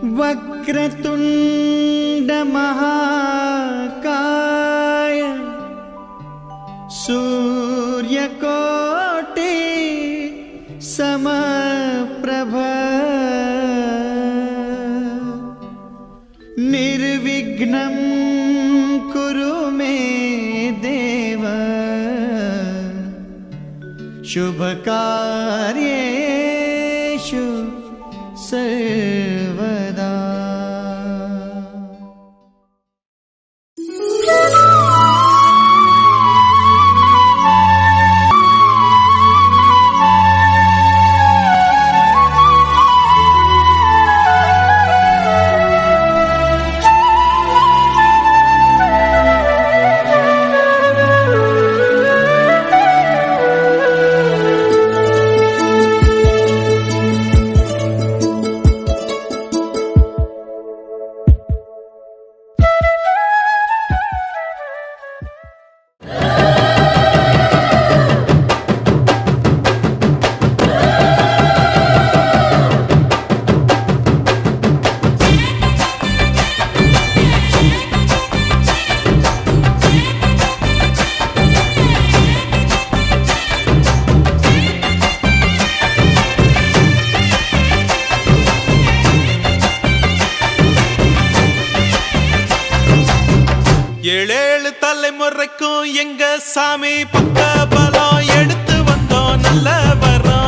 वक्रतुंड महाकाय सूर्यकोटि समप्रभ निर्विघ्नं कुरु मे देव शुभकार्येषु सर्वदा। ஏழேழு தலைமுறைக்கும் எங்க சாமி பக்க பலம் எடுத்து வந்தோம் நல்ல வரோம்.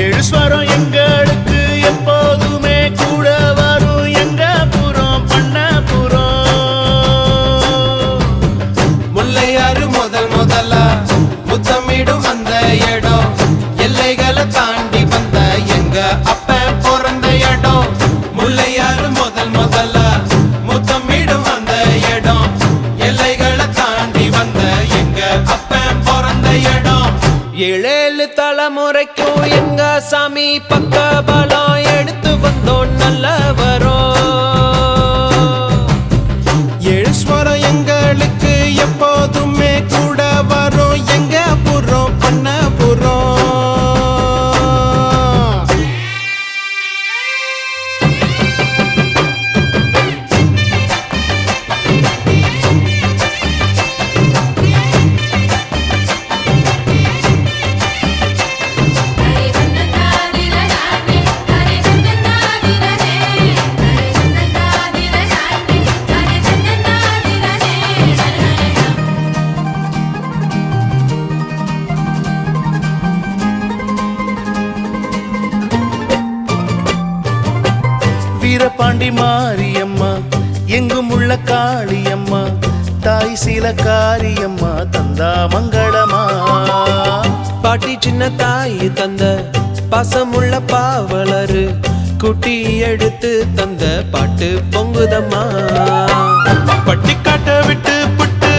ஏழு ஸ்வரம் எங்களுக்கு எப்போதுமே கூட வரும் எங்க புறம் பண்ண புறம். முல்லையாறு முதலா முத்தமிடும் அந்த இடம் எல்லைகளை தாண்டி வந்த எங்க அப்ப பிறந்த இடம். முல்லையாறு முதலா முத்தமிடும் அந்த இடம் எல்லைகளை தாண்டி வந்த எங்க அப்ப பிறந்த இடம். ஏழேழு தலைமுறைக்கும் எங்க சாமி பக்க பலம் எடுத்து வந்தோம் நல்ல வரோம். ஏழு ஸ்வரம் எங்களுக்கு எப்போதுமே கூட வரும் எங்க புறம் பண்ண புறம். வீரபாண்டி மாரியம்மா எங்கும் உள்ள காளியம்மா தாய் சீல காரியம்மா தந்தா மங்களமா. பாட்டி சின்ன தாய் தந்த பாசமுள்ள பாவலரு குட்டி எடுத்து தந்த பாட்டு பொங்குதம்மா. பட்டி காட்ட விட்டு புட்டு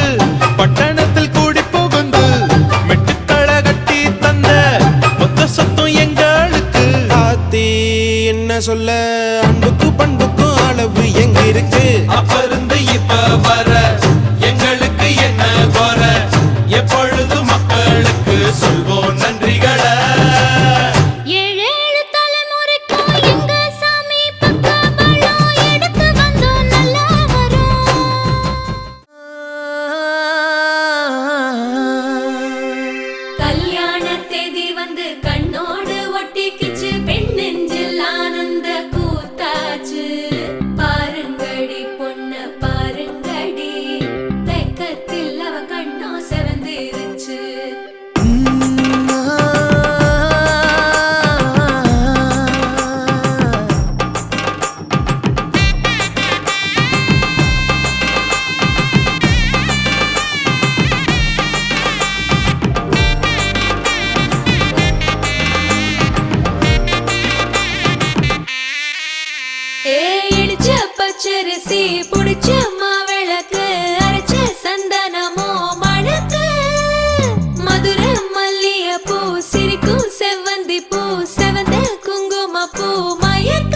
பட்டணத்தில் கூடி புகுந்து மெட்டுக்களை கட்டி தந்த மொத்த சொத்தம் எங்களுக்கு. ஆத்தி என்ன சொல்ல அன்புக்கு பண்புக்கும் அளவு எங்க இருக்கு. அப்ப இருந்து இப்ப வர எங்களுக்கு என்ன குற எப்பொழுது மக்களுக்கு சொல்வோம் நன்றிகளை. ஏழேழு தலைமுறைக்கும் எங்க சாமி பக்க பலம் எடுத்து வந்தோம் நல்ல வரோம். கல்யாண தேதி வந்து கண்ணோடு ஒட்டிக்கிச்சு பெண் நெஞ்சில் ஆனந்த கூத்தாச்சு. பாருங்கடி பொண்ண பாருங்கடி வெக்கத்தில் அவ கண்ணோ செவந்திருச்சு. இடிச்ச பச்சரிசி புடிச்ச மாவிளக்கு அரைச்ச சந்தனமோ மணக்கு. மதுர மல்லிய பூ சிரிக்கும் செவ்வந்தி பூ செவந்த குங்கும பூ மயக்க.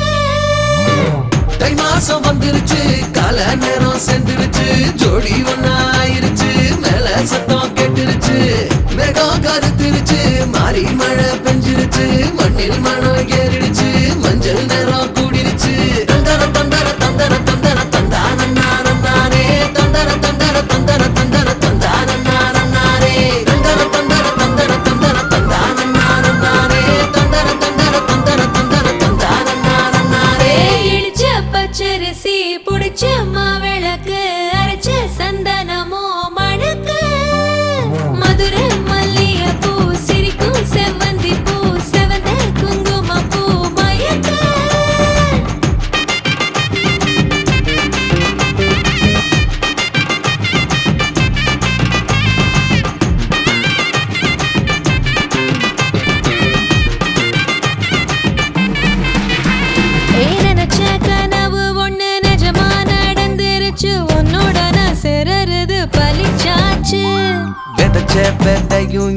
தை மாசம் வந்துருச்சு கால நேரம் சென்றுருச்சு ஜோடி ஒன்னாயிருச்சு மேல சத்தம் கேட்டுருச்சு மேகம் கருத்துருச்சு மாறி மழை பெஞ்சிருச்சு மண்ணில் மனம் ஏறிடுச்சு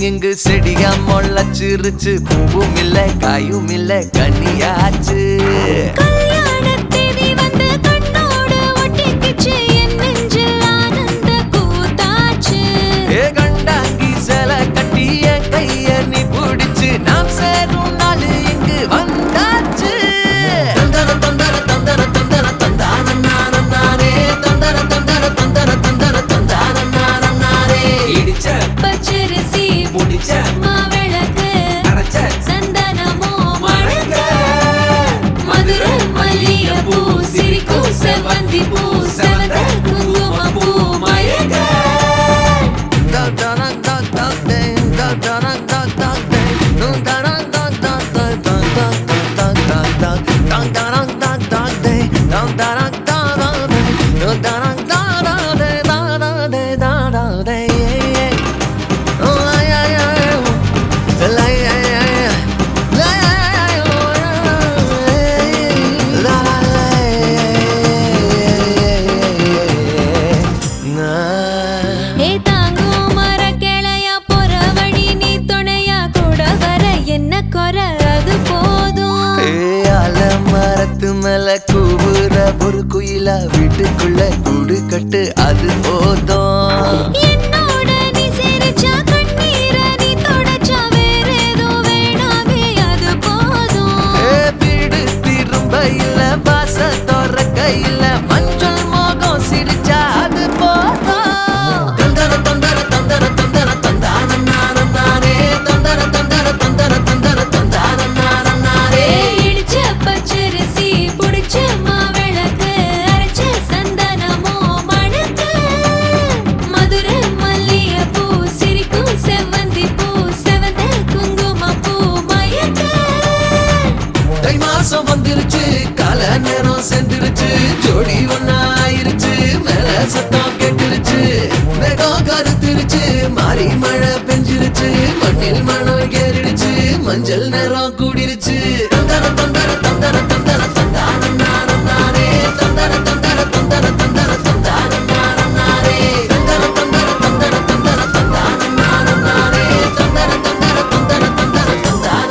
இங்கு செடியா முளைச்சிருச்சு பூவும் இல்ல காயும் இல்ல கனியாச்சு கல்யாணத் தேதி வந்து கண்ணோடு ஒட்டிக்கிச்சு என் நெஞ்சில் ஆனந்த கூத்தாச்சு ஏ கண்டாங்கி சில கட்டி என் கைய நீ பிடிச்சு நாம் சேரும் நாள் இங்கு வந்தாச்சு தந்தர தந்தர தந்தர தந்தர தந்தான நானே தந்தர தந்தர தந்தர தந்தர தந்தான நானே இடிச்ச பச்சரிசி முடிச்ச மாவிளக்கு அரைச்ச சந்தனமோ மணக்க மதுரை மல்லிகைப்பூ சிரிக்கும் செவ்வந்தி பூ செவந்த குங்குமப்பூ மயக்க ஏ தாங்கும் மரக்கிளையா பொறவழி நீ துணையா கூட வர என்ன குறை அது போதும் மரத்து மேல கூவுற ஒரு குயிலா வீட்டுக்குள்ள கூடு கட்டு அது போதும் என்னோட நீ சிரிச்சா கண்ணீர நீ தொடச்சா வேற ஏதோ வேணாமே அது போதும் வீடு திரும்ப இல்ல வாச திறக்க இல்ல மஞ்சள் மோகம் சிரிச்சா அது போதும் தந்தர தந்தர தந்தர தந்தர தந்தான நானே தந்தர தந்தர தந்தர தந்தர தந்தான நானே இடிச்ச பச்சரிசி புடிச்ச மாவிளக்கு அரைச்ச சந்தனமோ மணக்க மதுரை மல்லிகைப்பூ சிரிக்கும் செவ்வந்தி பூ செவந்த குங்குமப்பூ மயக்க தை மாசம் வந்துருச்சு கால நேரம் சென்றுருச்சு ஜோடி ஒன்னாயிருச்சு மேல சத்தம் கேட்டுருச்சு மேகம் கருத்துருச்சு மாறி மழை பெஞ்சிருச்சு மண்ணில் மணம் ஏறிடுச்சு மஞ்சள் நேரம் கூடிருச்சு தந்தர தந்தர தந்தர தந்தர தந்தான நானே தந்தர தந்தர தந்தர தந்தர தந்தான நானே தந்தர தந்தர தந்தர தந்தர தந்தான நானே தந்தர தந்தர தந்தர தந்தர தந்தான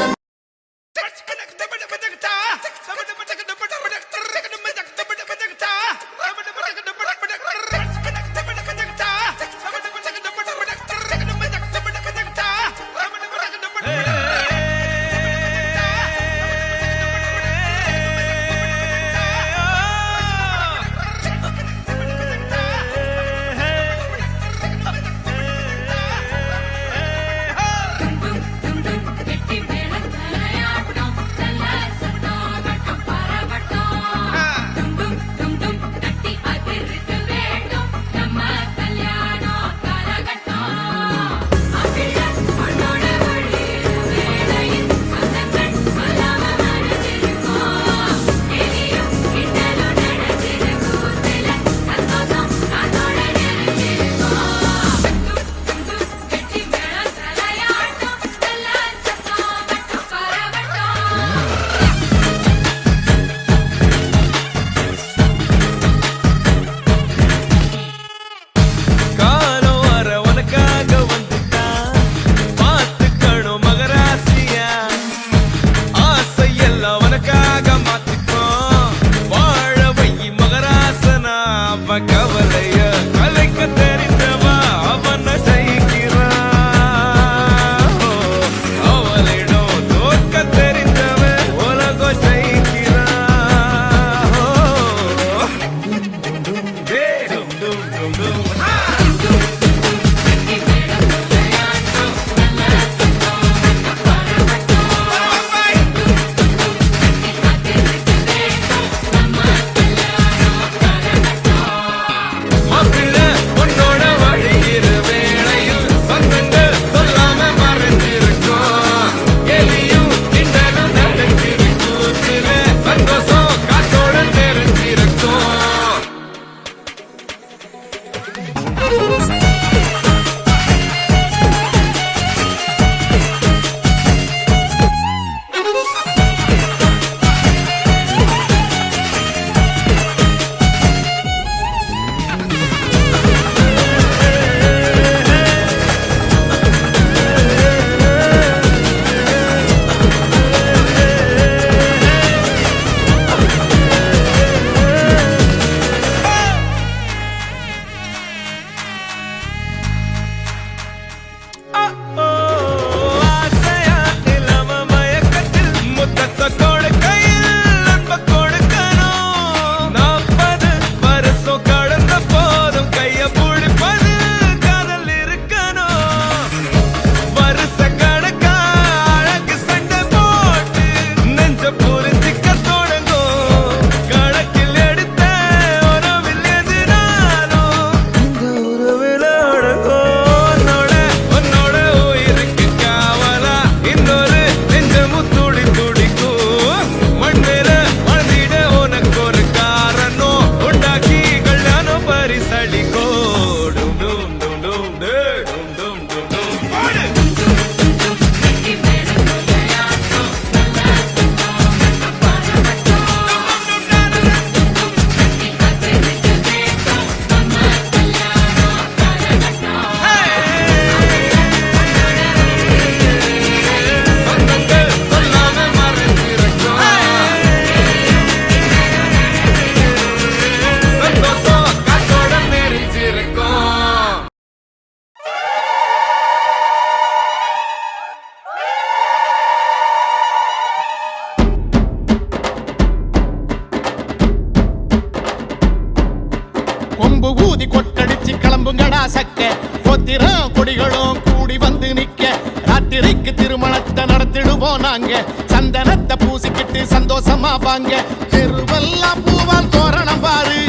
கொம்பு ஊதி கொட்டடிச்சு கிளம்புங்கடா சக்க கொத்திரம் கொடிகளும் கூடி வந்து நிக்க ராத்திரிக்கு திருமணத்தை நடத்திடுவோம் நாங்க சந்தனத்தை பூசிக்கிட்டு சந்தோஷமா வாங்க தெருவெல்லாம் பூவால் தோரணம் பாரு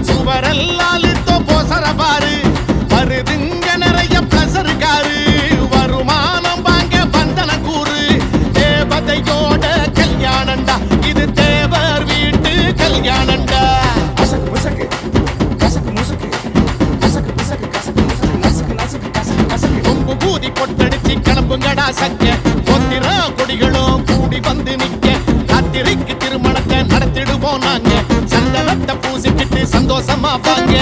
சுவரெல்லாம் லிட்டோ போசர பாரு வருதுங்க நிறைய பிளசர் காரு வருமானம் வாங்க பந்தன கூறு தேவதையோட கல்யாணண்டா இது தேவர் வீட்டு கல்யாணண்டா கொம்பு பூதி கொட்டடிச்சு கிளம்புங்கடா சக்க கொத்திரம் கொடிகளும் கூடி வந்து நிக்க ராத்திரிக்கு திருமணத்தை நடத்திடுவோம் நாங்க சந்தனத்தை பூசிக்கிட்டு சந்தோஷமா வாங்க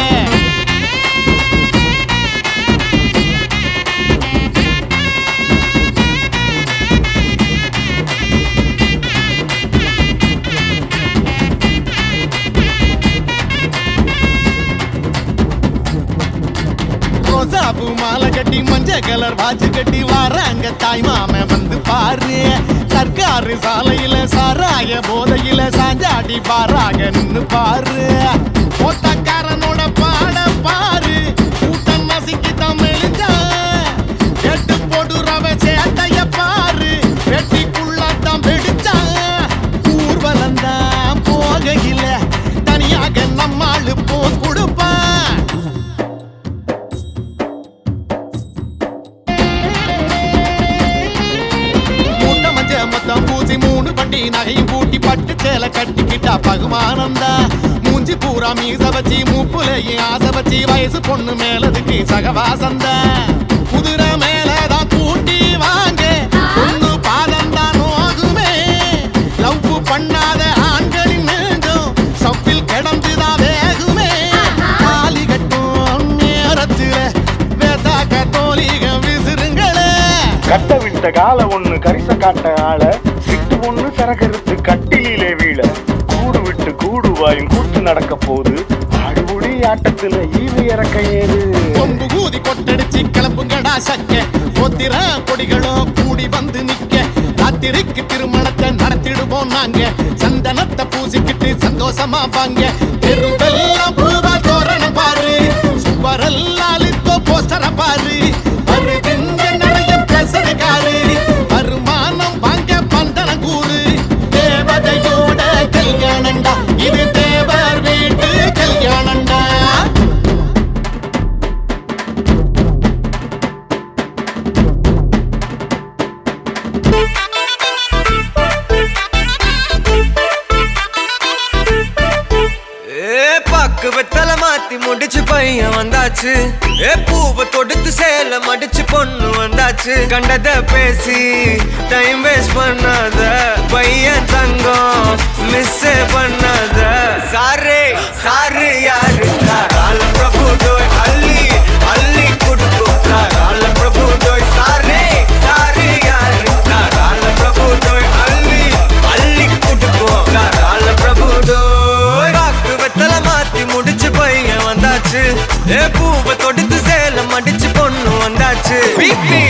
ரோசாபு மாலை கட்டி மஞ்சள் கலர் வாட்சி கட்டி வராங்க தாய் மாம வந்து பாரு சர்க்காரு சாலையில சாராய போதையில சாஞ்சாடி பாராக நின்னு பாரு ஓட்டக்காரனோட பாட பாரு கூட்டம் நசுக்கி தமிழ்ந்தா எட்டு போடுறவ சேட்டைய பாரு வெட்டிக்குள்ளதான் வெடிச்சா ஊர்வலந்தான் போகையில தனியாக நம்மாளு போஸ் கொடுப்பான் மொத்தம் பூசி 3 பட்டி நகையும் பூட்டி பட்டு சேலை கட்டிக்கிட்டா பகுமானந்தா மூஞ்சி பூரா மீச வச்சி மூப்புலையும் ஆசை வச்சி வயசு பொண்ணு மேலதுக்கு சகவாசந்தா குதிரை மேலதான் கூட்டி வாங்க பொண்ணு பாதந்தான் நோகுமே லவ் பண்ணாத ஆண்களின் நெஞ்சம் சப்பில் கிடந்துதான் வேகுமே தாலி கட்டும் நேரத்துல வேதாக்க தோலிகம் விசிறுங்களே கட்ட விட்ட கால ஒண்ணு கரிச காட்ட ஆள சிட்டு ஒண்ணு சரகருத்து கட்டிலே வீழ கூடு விட்டு கூடுவாயும் கூட்டு நடக்க போது ஆடுபுடி ஆட்டத்துல ஈவு இறக்க ஏது கொம்பு ஊதி கொட்டடிச்சு கிளம்புங்கடா சக்க கொத்திரம் கொடிகளும் கூடி வந்து நிக்க ராத்திரிக்கு திருமணத்தை நடத்திடுவோம் நாங்க சந்தனத்தை பூசிக்கிட்டு சந்தோஷமா வாங்க தெருவெல்லாம் பூவா தோரணம் பாரு சுவரெல்லாம் லிட்டோ போஸ்டர பாரு வருகின்ற நிறைய பேசறக்காரு வருமானம் வாங்க பந்தன கூறு தேவதையோட கல்யாணண்டா இது தேவர் வீட்டு கல்யாணண்டா பாக்கு வெத்தல மாத்தி முடிச்சு பையன் வந்தாச்சு பூவை தொடுத்து சேல மடிச்சு பொண்ணு வந்தாச்சு கண்டத பேசி டைம் வேஸ்ட் பண்ணாத பையன் தங்கம் மிஸ் பண்ணாத சாரே சாரு யாரு கால பிரபு டோய் அள்ளி அள்ளி குடுக்கும் கால பிரபு டோய் சாரே சாரு யாரு கால பிரபு டோய் அள்ளி அள்ளி குடுக்கும் கால பிரபு டோய் பாக்கு வெத்தல மாத்தி முடிச்சு பையன் வந்தாச்சு பூவை தொடுத்து சேல மடிச்சு பொண்ணு வந்தாச்சு பிபி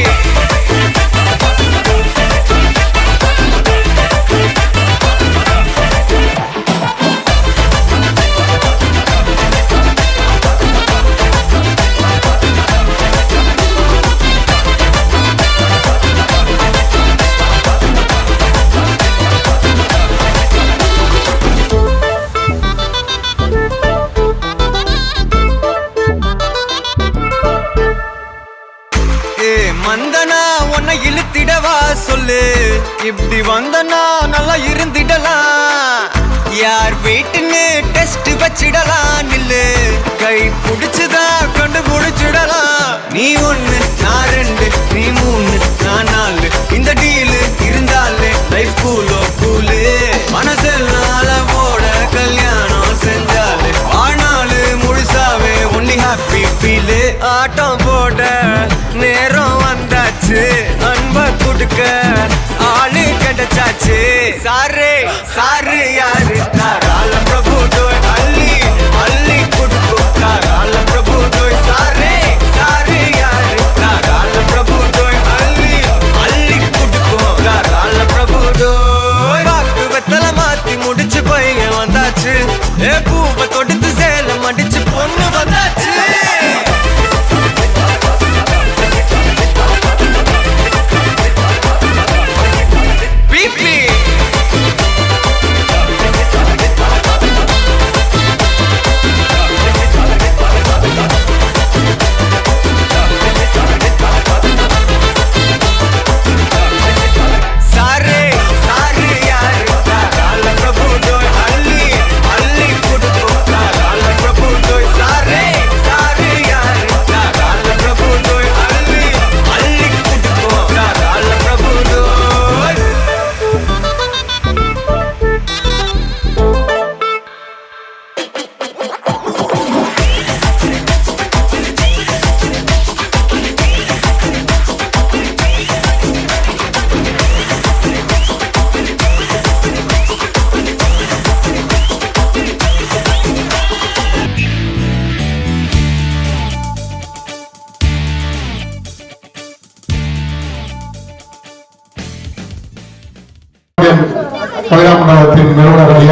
மந்தனா உன்னை இழுத்திடவா சொல்லு இப்படி வந்தனா நல்லா இருந்திடலாம் யார் வீட்டுன்னு டெஸ்ட் வச்சிடலாம் நில்லு கை புடிச்சுதா கண்டு முடிச்சிடலாம் நீ 1 நான் 2 நீ 3 நான் 4 இந்த டீலு இருந்தாலே லைஃப் கூலோ கூலு மனசெல்லாம் போட கல்யாணம் செஞ்சாலே ஆனாலு முழுசாவே ஒன்லி ஹாப்பி ஃபீலு ஆட்டம் போட நேரம் வந்தாச்சு அன்ப குடுக்க ஆளு கிடைச்சாச்சு சாரே சாரு யாரு கால பிரபு டோய் அள்ளி அள்ளி குடுக்கும் கால பிரபு டோய் சாரே சாரு யாரு கால பிரபு டோய் அள்ளி அள்ளி குடுக்கும் கால பிரபு டோய் பாக்கு வெத்தல மாத்தி முடிச்சு பையன் வந்தாச்சு பூவை தொடுத்து சேல மடிச்சு பொண்ணு வந்தாச்சு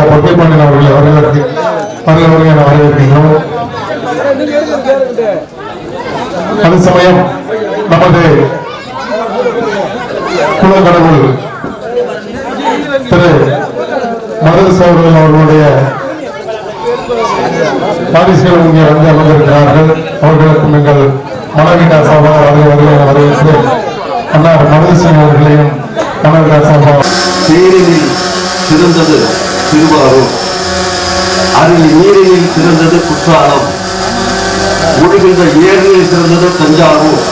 பொற்கைப்பாண்டியன் அவர்களை வரவேற்கின்றோம். அதே சமயம் நமது குலக்கடவுள் திரு மருது சோழர்கள் அவர்களுடைய வாரிசுகள் இங்கே வந்து அமர்ந்திருக்கிறார்கள். அவர்களுக்கும் எங்கள் மனவிகா சார்பாக வரவேற்று அண்ணார் மருது சிங் அவர்களையும் மனவிகா சார்பாக தேரினில் சிறந்தது திருவாரூர், அதில் நீரினில் சிறந்தது குற்றாலம், ஒழுகின்ற ஏரியில் சிறந்தது தஞ்சாவூர்,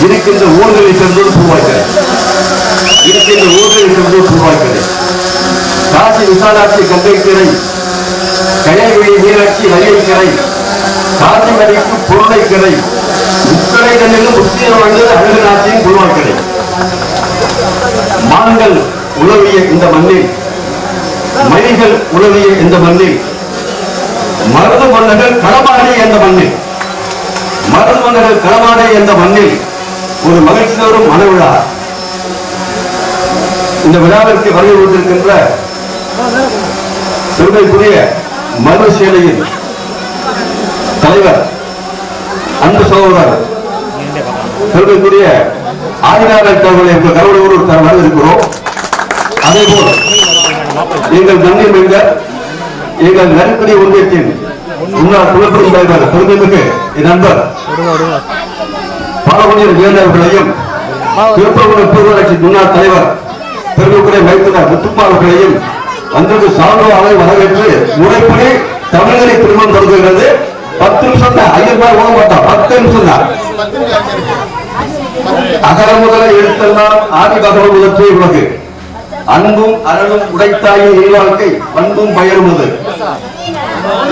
இருக்கின்ற ஊர்களில் சிறந்தது பூவாய்க்கரை, இருக்கின்ற ஊர்களில் சிறந்தது பூவாய்க்கரை, காசி விசாலாட்சி கங்கைக்கரை, கயல்விழி மீனாட்சி வையைக்கரை, காசி நதிக்கு பொருளைக்கரை, முக்கரை தண்ணிலும் முத்தியம் வந்தது அழகுநாச்சியின் பூவாய்க்கரை. மான்கள் உலவிய இந்த மண்ணில், மணிகள் உலவிய இந்த மண்ணில், மருது மன்னர்கள் களமாடிய இந்த மண்ணில், மருது மன்னர்கள் களமாடிய இந்த மண்ணில் ஒரு மகிழ்ச்சி தரும் மனவிழா. இந்த விழாவிற்கு வருகை கொண்டிருக்கின்ற பெருமைக்குரிய மருது சேனையின் தலைவர் அன்பு சகோதரர் பெருமைக்குரிய ஆதிநாதன் அவர்களை கருவூர் வரவேற்கிறோம். அதேபோல் எங்கள் மண்ணில் மிக எங்கள் நெருக்கடி ஒன்றியத்தின் முன்னாள் குலப்பெரும் தலைவர் பெருமைமிகு என் நண்பர் பாலகுடியர் வீரர்களையும், திருப்பூர் பேரூராட்சி முன்னாள் தலைவர் பெருமைக்குரிய மைத்துனர் முத்துப்பா அவர்களையும் வந்தது சான்றோரை வரவேற்று முறைப்படி தமிழரை திருமணம் தொடங்குகிறது. 10 நிமிஷம் தான், 5 ரூபாய் ஓட மாட்டோம், 10 நிமிஷம் தான். அகர முதல எழுத்தெல்லாம் ஆதி பகவன் முதற்றை உலகு, அன்பும் அறனும் உடைத்தாயின் இல்வாழ்க்கை பண்பும் பயனுமது.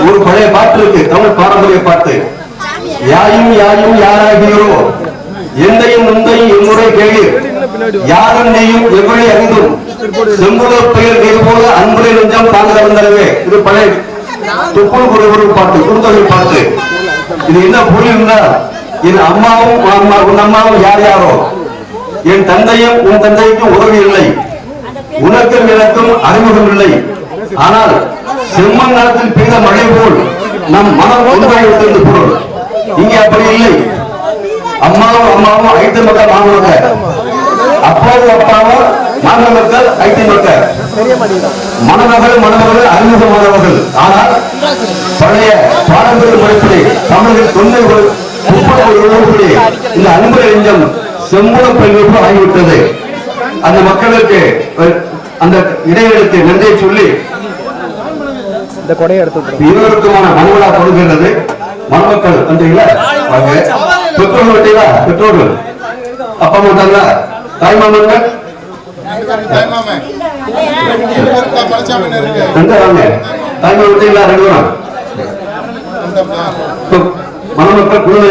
ஒரு பழைய பாட்டு இருக்கு, தமிழ் பாரம்பரிய பாட்டு. யாயும் யாயும் யாராகியோ எந்தையும் முந்தையும் எம்முறை கேளு, யாரும் நீயும் எவ்வளி அறிந்தும் செம்புதல் பெயர் நீர் போல அன்புரை நெஞ்சம் தாங்க வந்தனவே. இது பழைய துப்புள் ஒரு பாட்டு, குறுந்தொகை பாட்டு. இது என்ன பொருள்? என் அம்மாவும் உன் அம்மாவும் யார் யாரோ, என் தந்தையும் உன் தந்தைக்கும் உறவு இல்லை, உனக்கும் எனக்கும் அறிமுகம் இல்லை. ஆனால் செம்மன் காலத்தில் பெய்த மழை போல் நம் மனம் ஒன்றாகிவிட்டது பொருள். இங்கே அப்படி இல்லை. அம்மாவும் அம்மாவும் ஐந்து மக்கள் மாணவர்கள், அப்பாவும் அப்பாவும் மாணவ மக்கள் ஐந்து மக்கள், மணமகள் மணமகள் அறிமுகமானவர்கள். ஆனால் பழைய பாரம்பரிய முறைப்படி தமிழர்கள் தொன்மை இந்த அன்பு நெஞ்சம் செம்புல பெண்களுக்கு ஆகிவிட்டது. அந்த மக்களுக்கு அந்த இடைவெளிக்கு நன்றியை சொல்லி இருவருக்குமான மனுவிழா கொடுக்கிறது. மணமக்கள் வந்தீங்களா? பெற்றோர்கள் வந்தீங்களா? பெற்றோர்கள் அப்பா மாட்டாங்க, தாய்மாமன்கள் தாய்மாமன் வந்தீங்களா? 2 பேரும் மணமக்கள் குழந்தை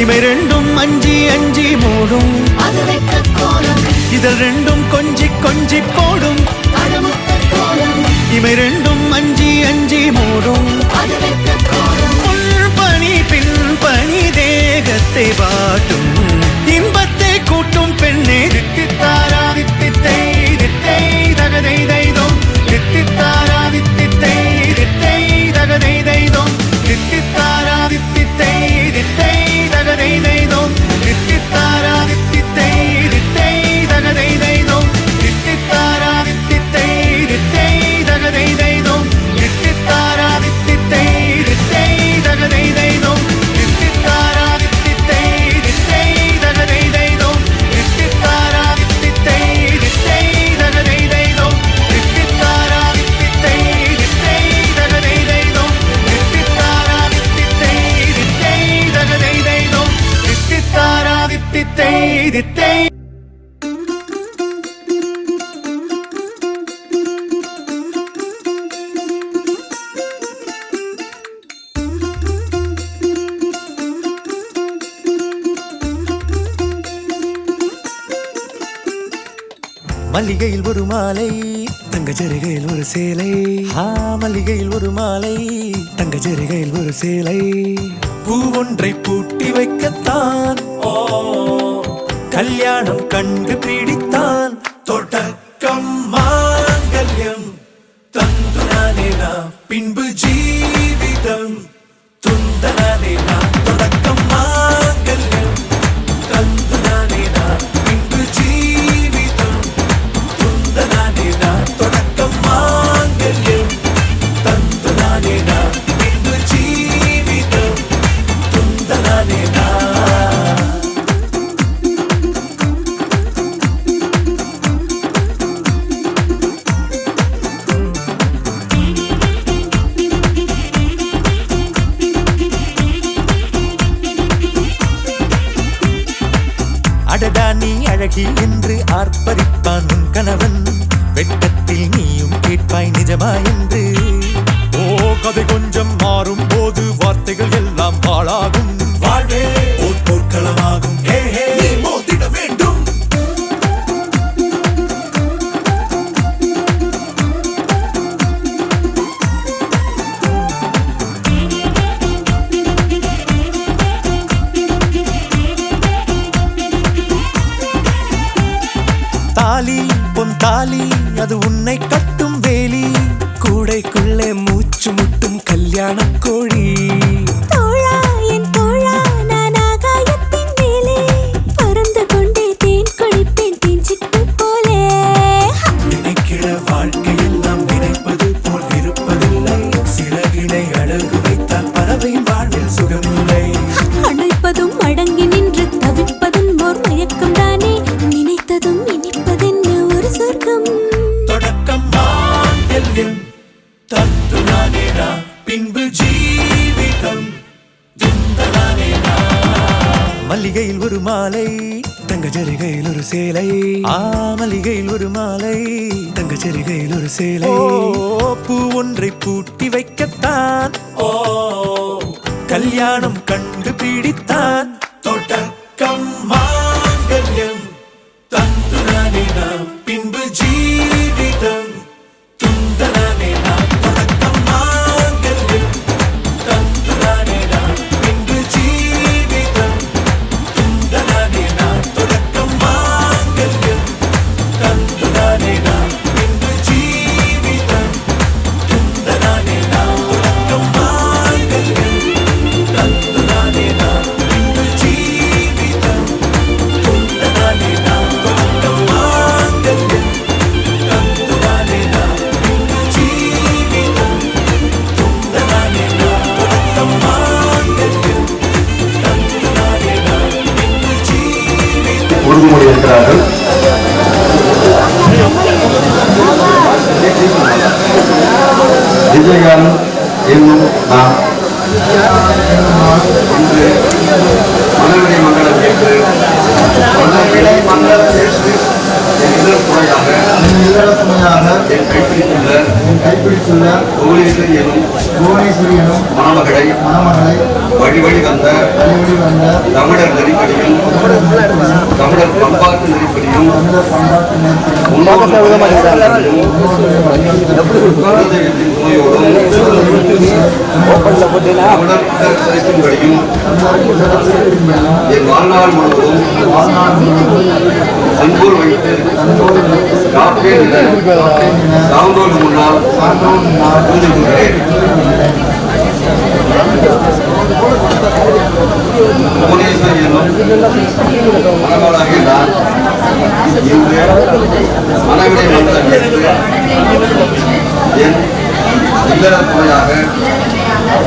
இவை ரெண்டும் அஞ்சி அஞ்சி மூடும், இதழ் ரெண்டும் கொஞ்சி கொஞ்சி போடும், இவை ரெண்டும் அஞ்சி அஞ்சி மூடும். இன்பத்தை வாட்டும் இன்பத்தை கூட்டும் பெண்ணே தித்தித்தாரா தித்தித்தை தித்தை தகதை தைதோம் தித்தித்தாரா தித்தித்தை தித்தை தகதை தைதோம் தித்தித்தாரா தித்தித்தை தித்தை தகதை தைதோம் தித்தித்தாரா தித்தித்தை தித்தை தகதை தைதோம் தித்தித்தாரா தித்தித்தை தித்தை தகதை தைதோம் தித்தித்தாரா தித்தித்தை தித்தை தகதை தைதோம் தித்தித்தாரா தித்தித்தை தித்தை தகதை தைதோம் தித்தித்தாரா தித்தித்தை தித்தை தகதை தைதோம் தித்தித்தாரா தித்தித்தை தித்தை தகதை தைதோம் தித்தித்தாரா தித்தித்தை தித்தை தகதை தைதோம் தித்தித்தாரா தித்தித்தை தித்தை. மல்லிகையில் ஒரு மாலை தங்க ஜரிகையில் ஒரு சேலை மல்லிகையில் ஒரு மாலை தங்க ஜரிகையில் ஒரு சேலை பூ ஒன்றை பூட்டி வைக்கத்தான் கல்யாணம் கண்டு பிடித்தான் தொடக்கம் மாங்கல்யம் தந்துனானே நாம் பின்பு ஜீவிதம் துந்தனானே நாம் தொடக்கம் மாங்கல்யம் தந்துனானே நாம் பின்பு ஜீவிதம் துந்தனானே நாம் தொடக்கம் மாங்கல்யம் தந்துனானே நாம் பின்பு ஜீவிதம் துந்தனானே நாம். அடடா நீ அழகி என்று ஆர்ப்பரிப்பான் உன் கணவன் வெட்கத்தில் நீயும் கேட்பாய் நிஜமா என்று. ஓ கதை கொஞ்சம் மாறும் போது வார்த்தைகள் எல்லாம் பாழாகும் வாழ்வே ஓர் போர்க்களமாகும் மோதிட வேண்டும். தாலி பொன் தாலி அது உன்னை கட்டும் வேலி கூடைக்குள்ளே மூச்சு முட்டும் கல்யாண கோழி. தோழா என் தோழா நான் ஆகாயத்தின் மேலே பறந்து கொண்டே தேன் குடிப்பேன் தேஞ்சிட்டு போலே. நினைக்கிற வாழ்க்கையெல்லாம் நினைப்பது போல் இருப்பதில்லை சிறகினை அழகு வைத்தால் பறவை வாழ்வில் சுகமில்லை. அணைப்பதும் அடங்கி நின்று தவிப்பதும் ஓர் மயக்கம் தானே நினைத்ததும் இனிப்பதென்ன ஒரு சொர்க்கம். தொடக்கம் மாங்கல்யம் தந்துனானே நாம் பின்பு ஜீவிதம் துந்தனானே நாம். மல்லிகையில் ஒரு மாலை தங்க ஜரிகையில் ஒரு சேலை மல்லிகையில் ஒரு மாலை தங்க ஜரிகையில் ஒரு சேலை பூ ஒன்றை பூட்டி வைக்கத்தான் கல்யாணம் கண்டு பிடித்தான் தொடக்கம் மாங்கல்யம் தந்துனானே நாம் பின்பு ஜீவிதம் துந்தனானே நாம். தொடக்கம் மாங்கல்யம் தந்துனானே நாம் பின்பு ஜீவிதம் துந்தனானே நாம். தொடக்கம் மாங்கல்யம் தந்துனானே நாம் பின்பு ஜீவிதம் துந்தனானே நாம். தொடக்கம் மாங்கல்யம் தந்துனானே நாம் பின்பு ஜீவிதம் துந்தனானே நாம். தொடக்கம் மாங்கல்யம் தந்துனானே நாம் பின்பு ஜீவிதம் துந்தனானே நாம். தொடக்கம் மாங்கல்யம் தந்துனானே நாம் பின்பு ஜீவிதம். உறுதிமொழி இருக்கிறார்கள். விஜயகாந்த் என்னும் நான் இன்று மனவிடை மண்டலம் ஏற்று மனவிடை மண்டலம் ஏற்று என் இதழ் துணையாக என் கைப்பிடித்துள்ள புவனேஸ்வரி எனும் மணமகளை வழி வந்த தமிழர் நெறிப்படியும் தமிழர் பண்பாட்டு நெறிப்படியும் நோயோடும் என் வாழ்நாள் முழுவதும் அன்போடு வைத்து காப்பேன் சான்றோர் முன்னால் புரிந்துகிறேன். புவனேஸ்வரி என்னும் மணவாளாகிய நான் இன்று மனைவிடை மண்டலம் எடுத்து என் இல்லற துணையாக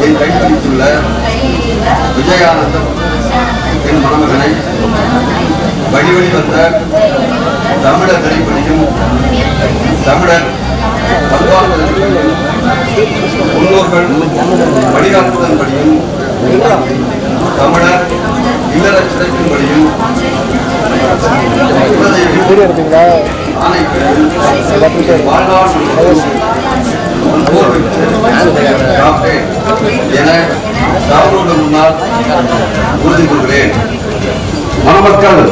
என் கைப்பிடித்துள்ள விஜயானந்தம் என் மணமகனை வழி வந்த தமிழர் நெறிப்படியும் தமிழர் பண்பாட்டு முன்னோர்கள் வழிகாட்டுதன்படியும் தமிழர் இல்லற சிறப்பின்படியும் வாழ்நாள் என சான்றோடு முன்னால் உறுதி கொள்கிறேன். மணமக்கள்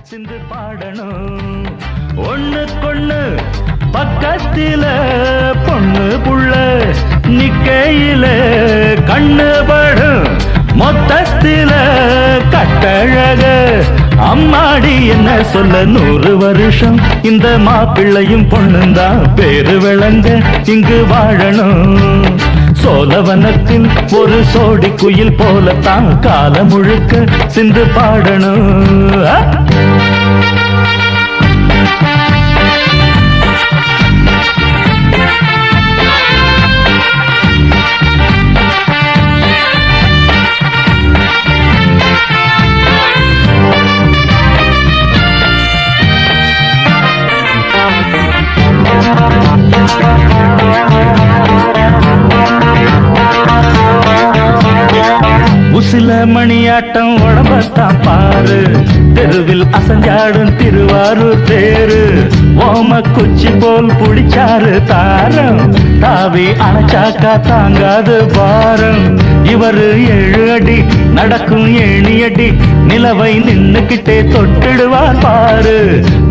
சிந்து பாடணும் ஒண்ணுக்கொண்ணு பக்கத்தில பொண்ணு புள்ள நிக்கையில கண்ணு படும் மொத்தத்தில கட்டழக அம்மாடி என்ன சொல்ல 100 வருஷம் இந்த மாப்பிள்ளையும் பொண்ணுந்தான் பேரு விளங்க இங்கு வாழணும் சோழவனத்தில் ஒரு சோடி குயில் போலத்தான் காலம் முழுக்க சிந்து பாடணும் உசில மணியாட்டம் உடம்பத்தான் பாரு தெருவில் அசஞ்சாடும் திருவாரூர் தேரு ஓம குச்சி போல் புடிச்சாரு தாரம் தாவி அணைச்சாக்கா தாங்காது பாரம் இவரு 7 அடி நடக்கும் 7 அடி நிலவை நின்னுக்கிட்டே தொட்டிடுவார் பாரு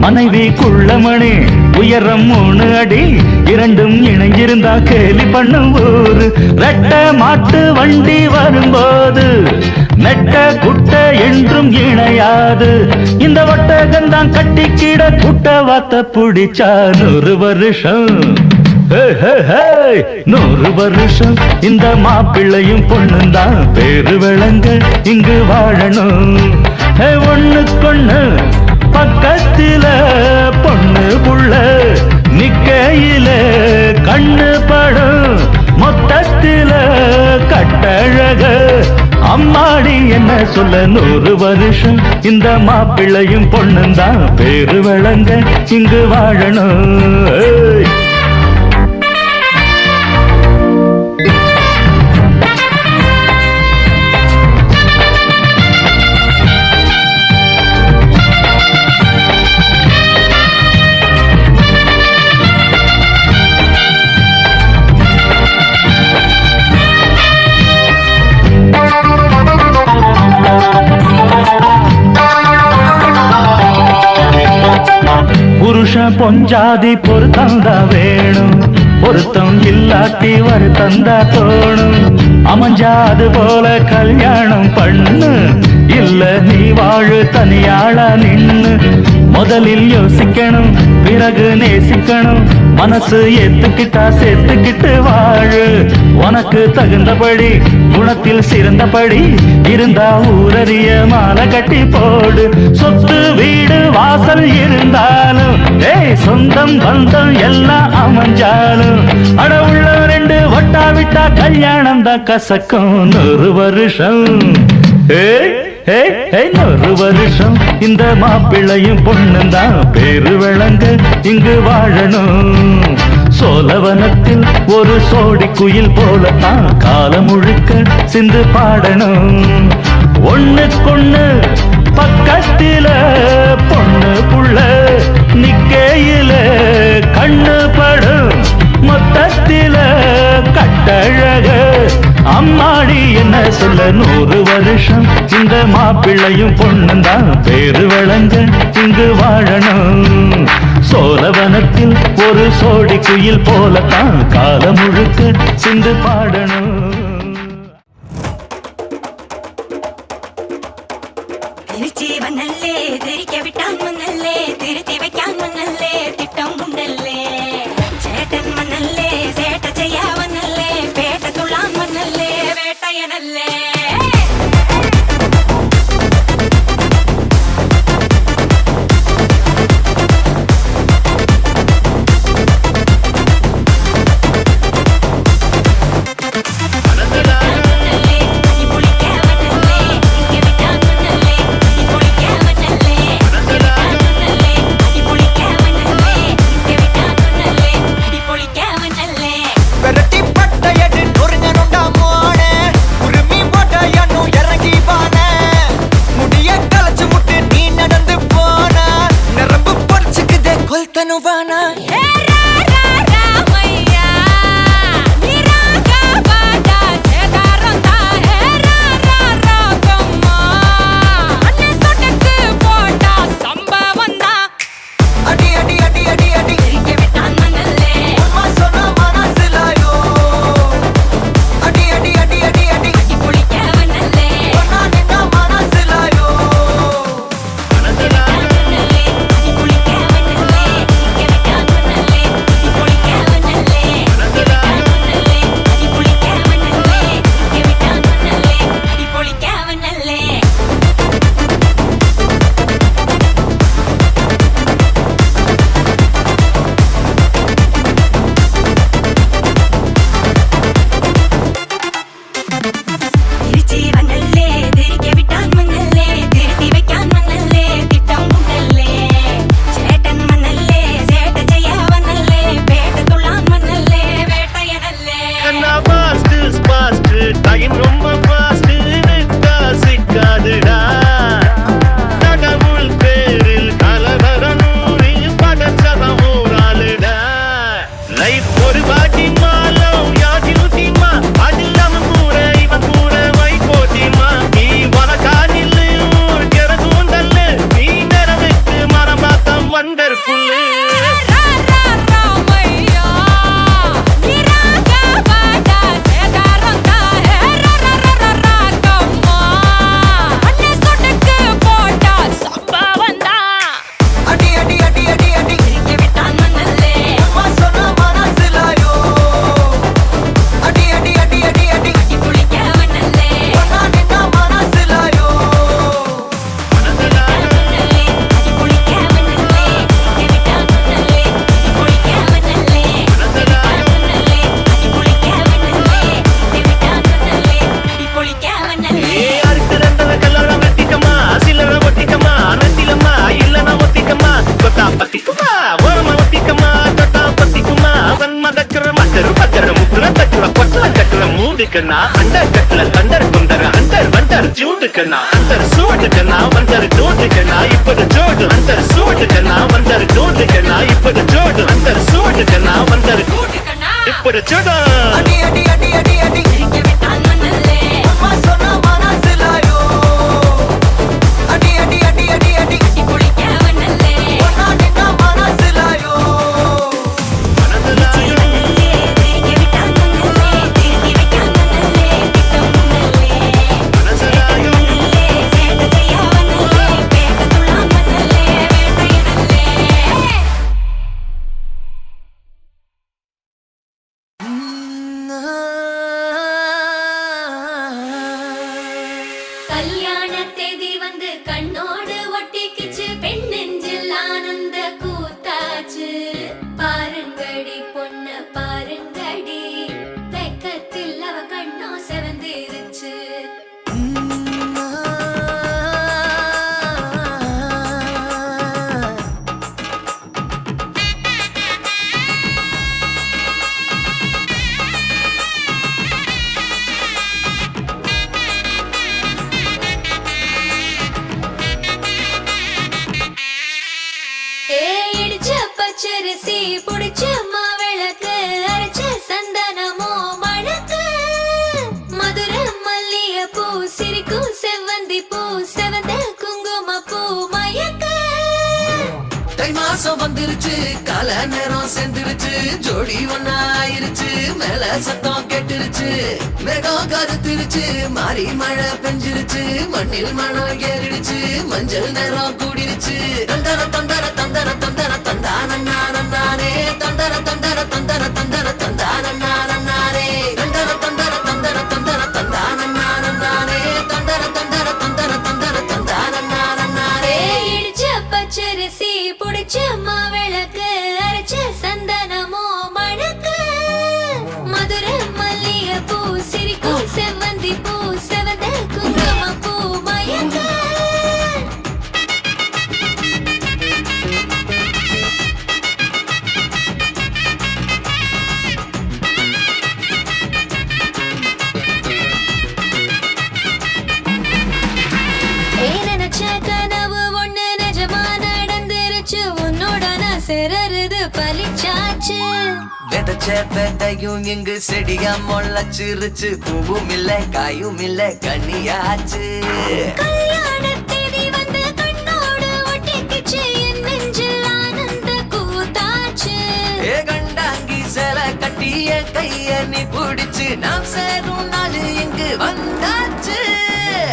மனைவி குள்ளமணி உயரம் 3 அடி இரண்டும் இணைஞ்சிருந்தா கேலி பண்ணும் ஊரு ரெட்ட மாட்டு வண்டி வரும்போது மெட்ட குட்ட என்றும் இணையாது இந்த ஒட்டகந்தான் கட்டிக்கிட குட்ட வாத்த புடிச்சா 100 வருஷம் 100 வருஷம் இந்த மாப்பிள்ளையும் பொண்ணுந்தான் பேரு விளங்க இங்கு வாழணும் ஒண்ணுக்கொண்ணு பக்கத்தில பொண்ணு புள்ள நிக்கையில கண்ணு படும் மொத்தத்தில கட்டழக அம்மாடி என்ன சொல்ல 100 வருஷம் இந்த மாப்பிள்ளையும் பொண்ணுந்தான் பேரு விளங்க இங்கு வாழணும் புருஷன் பொஞ்சாதி பொருத்தந்தா வேணும் பொருத்தம் இல்லாட்டி வருத்தந்தா தோணும் அமைஞ்சாது போல கல்யாணம் பண்ணு இல்ல நீ வாழு தனியாளா நின்னு முதலில் யோசிக்கணும் பிறகு நேசிக்கணும் மனசு ஏத்துக்கிட்டா சேர்த்துக்கிட்டு வாழு உனக்கு தகுந்தபடி குணத்தில் சிறந்தபடி இருந்தா ஊரறிய மாலை கட்டி போடு சொத்து வீடு வாசல் இருந்தாலும் சொந்தம் பந்தம் எல்லாம் அமைஞ்சாலும் அட உள்ள 2 வட்டா விட்டா கல்யாணம் தான் கசக்கும் 100 வருஷம் 100 வருஷம் இந்த மாப்பிள்ளையும் பொண்ணுந்தான் பேரு விளங்க இங்கு வாழணும் சோழவனத்தில் ஒரு சோடி குயில் போலத்தான் காலம் முழுக்க சிந்து பாடணும் ஒண்ணுக்கொண்ணு பக்கத்தில பொண்ணு புள்ள நிக்கையில கண்ணு படும் மொத்தத்தில கட்டழக அம்மாடி என்ன சொல்ல 100 வருஷம் இந்த மாப்பிள்ளையும் பொண்ணுந்தான் பேரு விளங்க இங்கு வாழணும் சோழவனத்தில் ஒரு சோடி குயில் போலத்தான் காலம் முழுக்க சிந்து பாடணும் தெரிக்க விட்டான் மண்ணல்லே திருத்தி வைக்கான் மண்ணல்லே திட்டம் உண்டல்லே சேட்டன் மண்ணல்லே சேட்ட செய்யவனல்லே பேட்ட துளான் மண்ணல்லே வேட்டையனல்லே வந்தல்லே திரிக்க விட்டான் மன்னல்லே திருத்தி வைக்கான் மன்னல்லே திட்டம் உண்டல்லே சேட்டன் மன்னல்லே சேட்ட செய்ய வந்தல்லே பேட்ட துள்ளான் மன்னல்லே வேட்டையனல்லே ரொம்ப பாஸ்ட் சிக்காதுடா கடவுள் பேரில் கலவரனூரி படச்சதம் ஊராளுடா லைஃப் ஒரு வாட்டி மாலம் யாதியுத்திமா அதில் அவன் கூற இவன் கூற வை போட்டிமா நீ வனக்கானில் ஊர் கெரதூண்டல்ல நீ நிறவைக்கு மரம் பார்த்தம் வண்டர்ஃபுல்லு அண்டர் கட்டல தண்டர் குண்டர் அண்டர் வண்டர் ஜூட்டுக்கண்ணா அண்டர் சூட்டுக்கண்ணா வண்டர் டோட்டுக்கண்ணா இப்பது ஜோடு அண்டர் சூட்டுக்கண்ணா வண்டர் டோட்டுக்கண்ணா இப்பது ஜோடு அண்டர் சூட்டுக்கண்ணா வண்டர் இப்பது ஜோடு அடி அடி அடி அடி அடி அம்மா சொன்ன மனசிலாயோ அடி அடி அடி அடி அடி ஒன்னா நின்னா மனசிலாயோ கல்யாண தேதி வந்து கண்ணோடு ஒட்டிக்கிச்சு பெண் நெஞ்சில் ஆனந்த கூத்தாச்சு பாருங்கடி பொண்ண பாருங்கடி வெக்கத்தில் அவ கண்ணோ செவந்திருச்சு பச்சரிசி புடிச்ச மாவிளக்கு அரைச்ச சந்தனமோ மணக்கு மதுர மல்லிய பூ சிரிக்கும் செவ்வந்தி பூ செவந்த குங்கும பூ மயக்க தை மாசம் வந்துருச்சு கால நேரம் சென்றுருச்சு ஜோடி ஒன்னா ஆயிருச்சு மேல சத்தம் கேட்டுருச்சு மேகம் கருத்துருச்சு மாறி மழை பெஞ்சிருச்சு மண்ணில் மணம் ஏறிடுச்சு மஞ்சள் நேரம் கூடிருச்சு தந்தர தந்தர தந்தர தந்தர தந்தானே தந்தர தந்தர தந்தர தந்தர தந்தானே தந்தர தந்தர தந்தர தந்தர தந்தானே தந்தர தந்தர தந்தர தந்தர தந்தானே இடிச்ச பச்சரிசி புடிச்ச மாவிளக்கு அரைச்ச சந்தனமோ மணக்கு மதுர மல்லிய பூ சிரிக்கும் செவ்வந்தி பூ செவந்த குங்கும பூ மயக்க பலிச்சாச்சு விதைச்ச விதையும் இங்கு செடியா முளைச்சிருச்சு பூவும் இல்ல காயும் இல்ல கனியாச்சு கல்யாண தேதி வந்து கண்ணோடு ஒட்டிக்கிச்சு என் நெஞ்சில் ஆனந்த கூத்தாச்சு ஏ கண்டாங்கி சேல கட்டிய கைய நீ பிடிச்சு நாம் சேரும் நாள் இங்கு வந்தாச்சு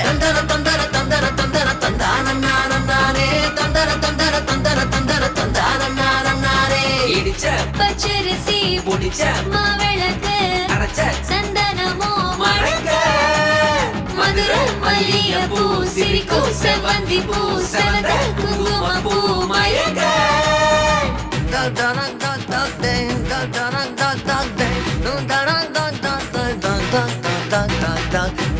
தந்தர தந்தர தந்தர தந்தர தந்தானே தந்தர தந்தர தந்தர தந்தர தந்தானே இடிச்ச பச்சரிசி புடிச்ச மாவிளக்கு அரைச்ச சந்தனமோ மணக்க மதுர மல்லிய பூ சிரிக்கும் செவ்வந்தி பூ செவந்த குங்கும பூ மயக்க da da da da da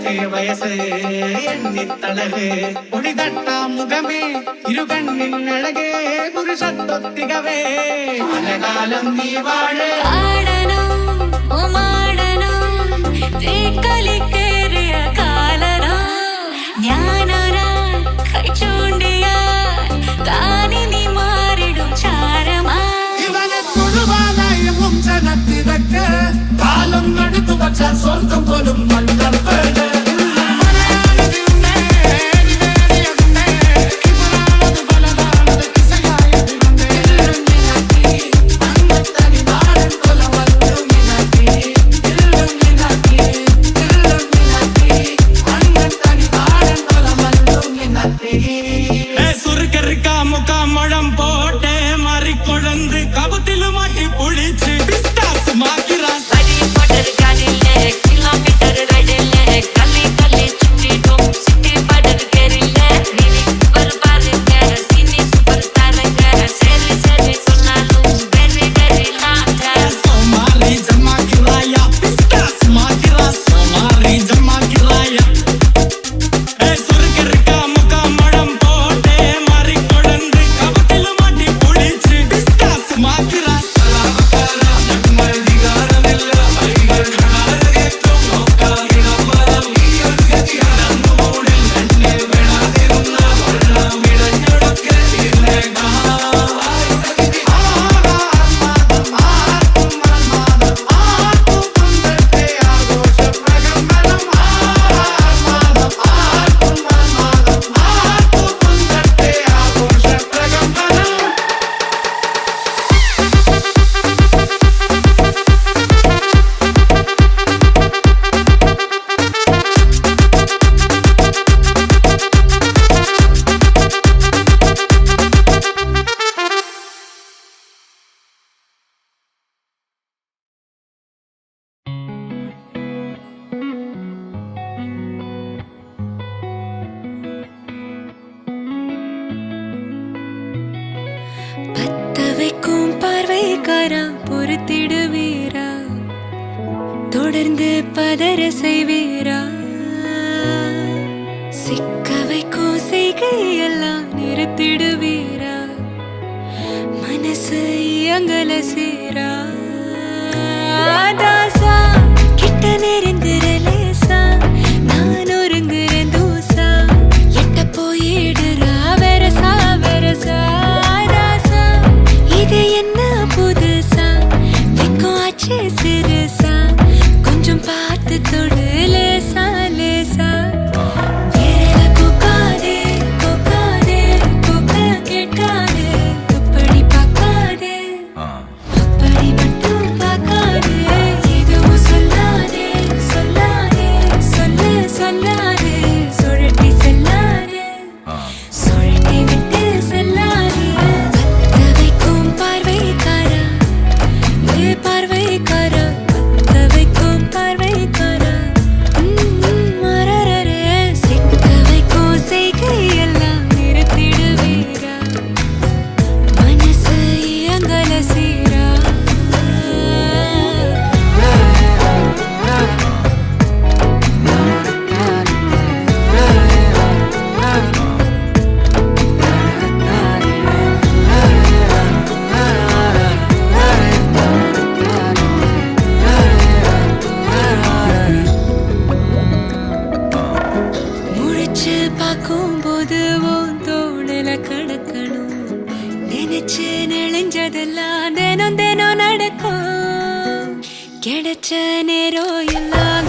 பத்தே வயசு எண்ணி தளகு முடிதட்டா முகமே இரு கண்ணின் அழகே புருஷத்தொத்திகவே காலம் நீ வாழ ஆடணும் உமாடணும் தேக்கலிக்கேறிய காலனா ஞானனா கை சூண்டியா தானி நீ மாறிடும் சாரமா இவனை தொழுவானாயும் ஜனத்திறக்க காலம் நடுத்து வச்ச சொர்க்கம் போலும் மன்றம் பெற முழம் போட்டே மாறி கொழுந்து கபத்திலும் மாட்டி புளிச்சு பிஸ்டாஸ் மாக்கிறான் வைக்கும் பார்வைக்காரா பொறுத்திடுவீரா தொடர்ந்து பதற செய்வீரா சிக்க வைக்கும் செய்கையெல்லாம் நிறுத்திடுவீரா மனசு இயங்கல சீரா தாசா கிட்ட நெருங்குறலேசா நான் ஒருங்குறேன் தூசா எட்ட போயிடுறா வெரசா வெரசா இது என்ன புதுசா வெக்கம் ஆச்சு சிறுசா கொஞ்சம் பார்த்து தொடு லேசா லேசா வேற போக்காதே போக்காதே போக்க கேட்காதே அப்படி பார்க்காதே அப்படி மட்டும் பார்க்காதே எதுவும் சொல்லாதே சொல்லாதே சொல்லு சொல்லாதே சுழட்டி செல்லாதே சுழட்டி விட்டு செல்லாதே பார்வைக்காரா பத்த வைக்கும் பார்வைக்காரா மரரரே சிக்க வைக்கும் செய்கையெல்லாம் நிறுத்திடுவீரா மனசு இயங்கல சீரா பார்க்கும்போது தோணல கடக்கணும் நினைச்சு நெளிஞ்சதெல்லாம் தினம் தினம் நடக்கும் கிடைச்ச நேரம் எல்லாம்